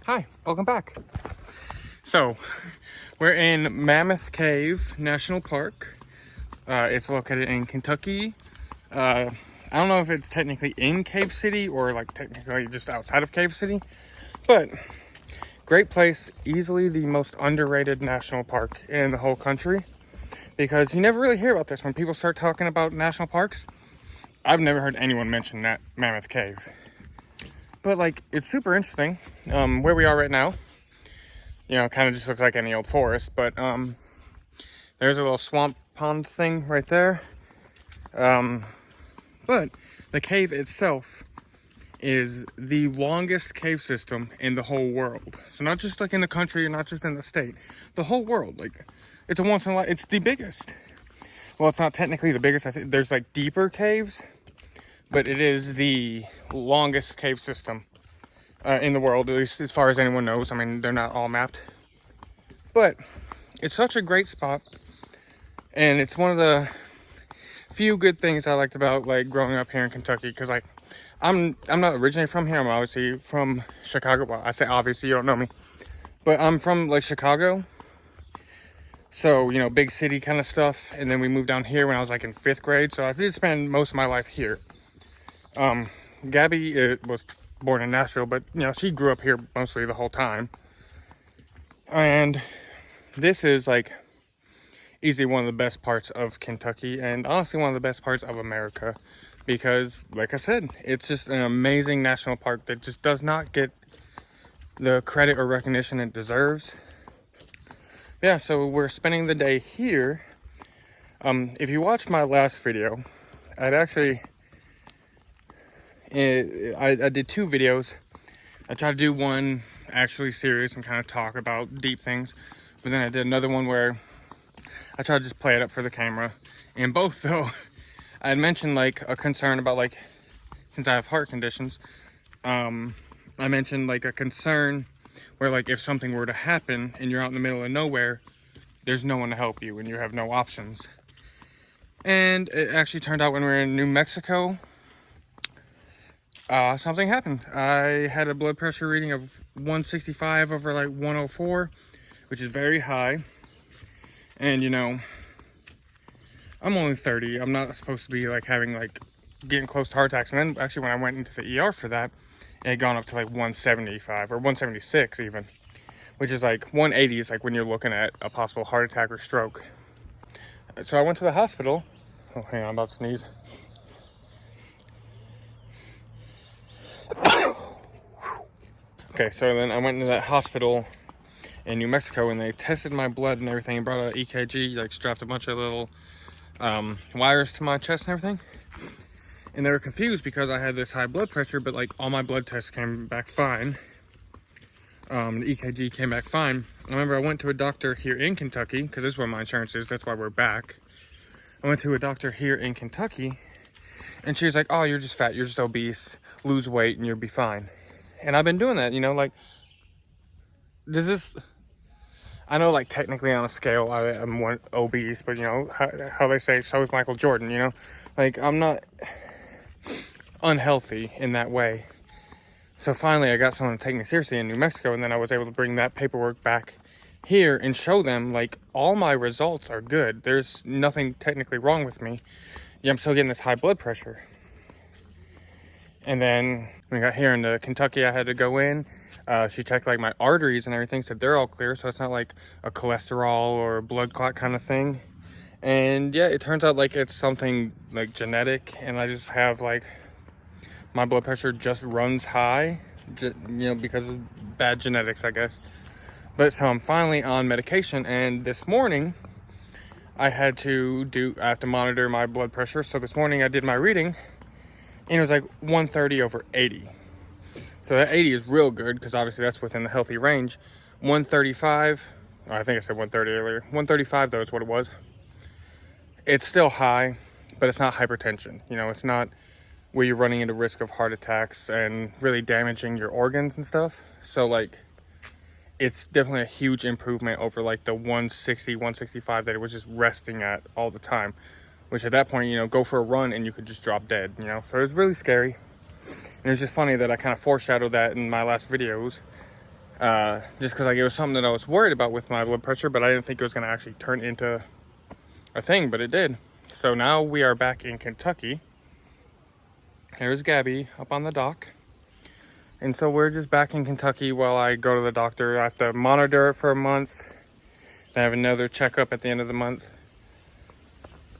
Hi, welcome back. So, we're in Mammoth Cave National Park. It's located in Kentucky. I don't know if it's technically in Cave City or like technically just outside of Cave City, but great place. Easily the most underrated national park in the whole country because you never really hear about this when people start talking about national parks. I've never heard anyone mention that Mammoth Cave. But like, it's super interesting. Where we are right now, you know, kind of just looks like any old forest, but there's a little swamp pond thing right there. But the cave itself is the longest cave system in the whole world. So not just like in the country or not just in the state, the whole world. Like, it's a once in a life, it's the biggest. Well, it's not technically the biggest. I think there's like deeper caves, but it is the longest cave system in the world, at least as far as anyone knows. I mean, they're not all mapped, but it's such a great spot, and it's one of the few good things I liked about like growing up here in Kentucky. Because like, I'm not originally from here. I'm obviously from Chicago. Well, I say obviously, you don't know me, but I'm from like Chicago. So, you know, big city kind of stuff. And then we moved down here when I was like in 5th grade. So I did spend most of my life here. Gabby was born in Nashville, but you know, she grew up here mostly the whole time. And this is like easily one of the best parts of Kentucky, and honestly one of the best parts of America, because like I said, it's just an amazing national park that just does not get the credit or recognition it deserves. Yeah, so we're spending the day here. If you watched my last video, I'd actually I did 2 videos. I tried to do one actually serious and kind of talk about deep things, but then I did another one where I tried to just play it up for the camera. And both, though, I had mentioned like a concern about like, since I have heart conditions, I mentioned like a concern where like if something were to happen and you're out in the middle of nowhere, there's no one to help you and you have no options. And it actually turned out when we were in New Mexico, something happened. I had a blood pressure reading of 165 over like 104, which is very high. And you know, I'm only 30. I'm not supposed to be like having like getting close to heart attacks. And then actually when I went into the ER for that, it had gone up to like 175 or 176 even, which is like 180 is like when you're looking at a possible heart attack or stroke. So I went to the hospital. Oh, hang on, I'm about to sneeze. Okay, so then I went into that hospital in New Mexico and they tested my blood and everything and brought an EKG, like strapped a bunch of little wires to my chest and everything. And they were confused because I had this high blood pressure, but like all my blood tests came back fine. The EKG came back fine. I remember I went to a doctor here in Kentucky, because this is where my insurance is, that's why we're back. I went to a doctor here in Kentucky and she was like, oh, you're just fat, you're just obese, lose weight and you'll be fine. And I've been doing that, you know, like, does this, I know like technically on a scale I'm one obese, but you know, how they say, so is Michael Jordan, you know? Like, I'm not unhealthy in that way. So finally I got someone to take me seriously in New Mexico, and then I was able to bring that paperwork back here and show them like all my results are good. There's nothing technically wrong with me. Yeah, I'm still getting this high blood pressure. And then when we got here into Kentucky, I had to go in. She checked like my arteries and everything, said they're all clear, so it's not like a cholesterol or a blood clot kind of thing. And yeah, it turns out like it's something like genetic, and I just have like, my blood pressure just runs high, you know, because of bad genetics, I guess. But so I'm finally on medication, and this morning I have to monitor my blood pressure. So this morning I did my reading, and it was like 130 over 80. So that 80 is real good, because obviously that's within the healthy range. 135, I think I said 130 earlier. 135 though is what it was. It's still high, but it's not hypertension. You know, it's not where you're running into risk of heart attacks and really damaging your organs and stuff. So like, it's definitely a huge improvement over like the 160, 165 that it was just resting at all the time. Which at that point, you know, go for a run and you could just drop dead, you know? So it was really scary. And it's just funny that I kind of foreshadowed that in my last videos. Just because like it was something that I was worried about with my blood pressure, but I didn't think it was going to actually turn into a thing, but it did. So now we are back in Kentucky. There's Gabby up on the dock. And so we're just back in Kentucky while I go to the doctor. I have to monitor it for a month. I have another checkup at the end of the month.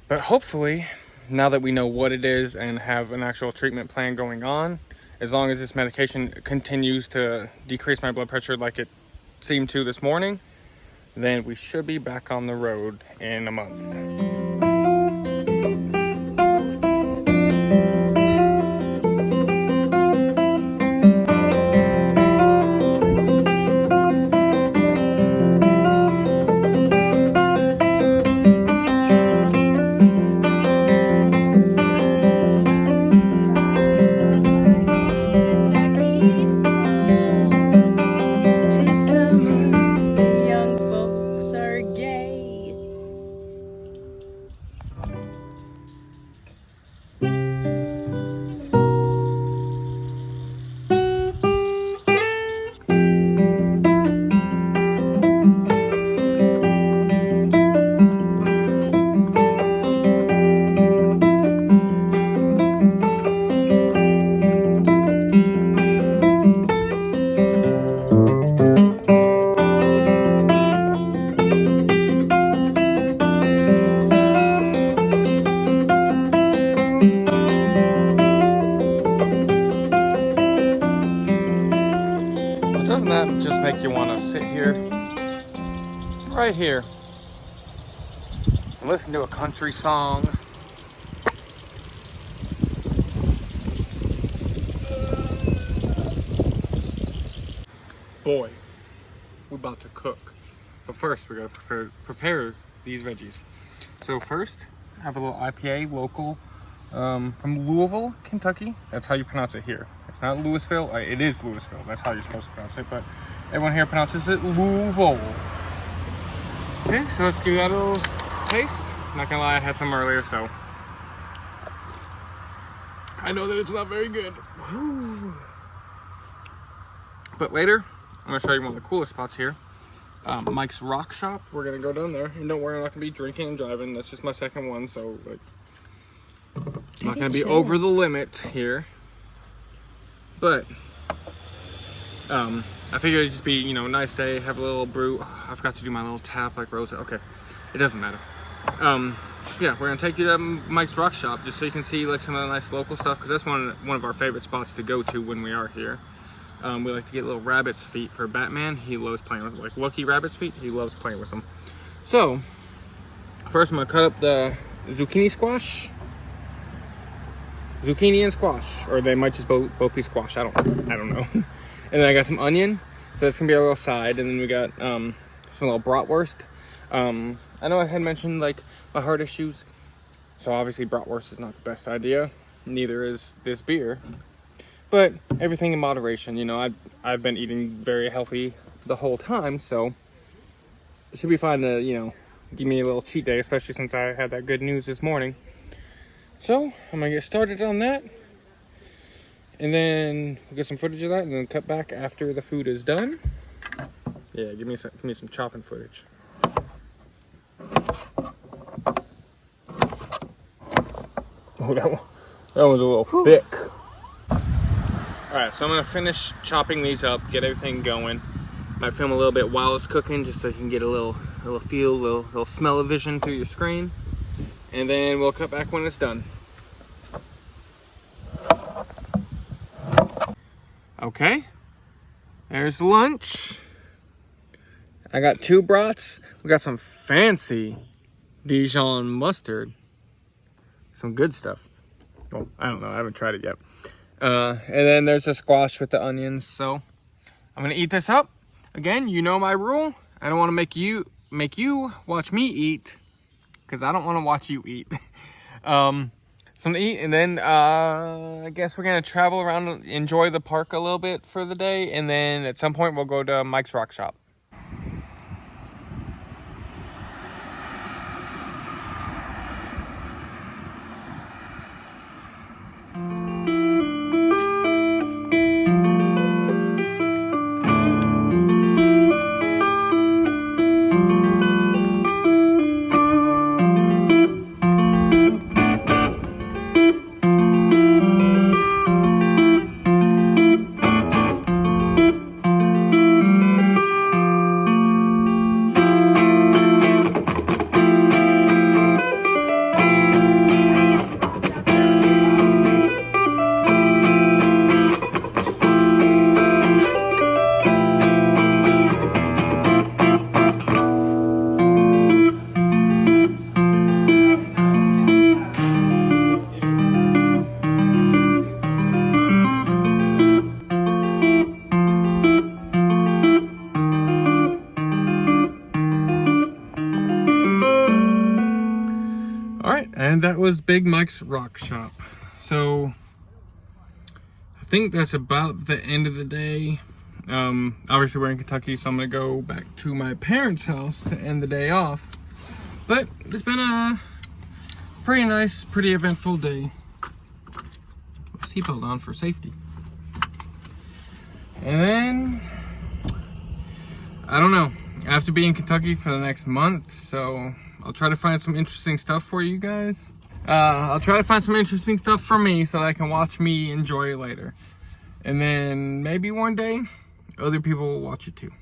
But hopefully, now that we know what it is and have an actual treatment plan going on, as long as this medication continues to decrease my blood pressure like it seemed to this morning, then we should be back on the road in a month. Doesn't that just make you want to sit here, right here, and listen to a country song? Boy, we're about to cook. But first, we gotta prepare these veggies. So first, I have a little IPA local from Louisville, Kentucky. That's how you pronounce it here. It's not Louisville. It is Louisville. That's how you're supposed to pronounce it. But everyone here pronounces it Louisville. Okay, so let's give that a little taste. Not gonna lie, I had some earlier, so I know that it's not very good. Whew. But later, I'm gonna show you one of the coolest spots here. Mike's Rock Shop. We're gonna go down there, and don't worry, I'm not gonna be drinking and driving. That's just my second one, so like, I'm not gonna be over the limit here. But I figured it'd just be, you know, a nice day, have a little brew. Oh, I forgot to do my little tap like Rosa. Okay, it doesn't matter. Yeah, we're gonna take you to Mike's Rock Shop just so you can see like some of the nice local stuff, because that's one of our favorite spots to go to when we are here. We like to get little rabbit's feet for Batman. He loves playing with, like, lucky rabbit's feet. He loves playing with them. So first I'm gonna cut up the zucchini and squash, or they might just both be squash. I don't know. And then I got some onion, so that's gonna be our little side. And then we got some little bratwurst. I know I had mentioned like my heart issues, so obviously bratwurst is not the best idea. Neither is this beer, but everything in moderation. You know, I've been eating very healthy the whole time, so it should be fine to, you know, give me a little cheat day, especially since I had that good news this morning. So I'm gonna get started on that, and then we'll get some footage of that, and then cut back after the food is done. Yeah, give me some chopping footage. Oh, that was a little thick. All right, so I'm gonna finish chopping these up, get everything going. Might film a little bit while it's cooking, just so you can get a little feel, little smell of vision through your screen, and then we'll cut back when it's done. Okay, there's lunch. I got 2 brats. We got some fancy Dijon mustard. Some good stuff. Well, I don't know, I haven't tried it yet. And then there's the squash with the onions. So I'm gonna eat this up. Again, you know my rule. I don't want to make you watch me eat, because I don't want to watch you eat. Something to eat, and then I guess we're gonna travel around and enjoy the park a little bit for the day, and then at some point we'll go to Mike's Rock Shop. All right, and that was Big Mike's Rock Shop. So I think that's about the end of the day. Obviously we're in Kentucky, so I'm gonna go back to my parents' house to end the day off. But it's been a pretty nice, pretty eventful day. Seatbelt on for safety. And then, I don't know. I have to be in Kentucky for the next month, so I'll try to find some interesting stuff for you guys. I'll try to find some interesting stuff for me so that I can watch me enjoy it later. And then maybe one day, other people will watch it too.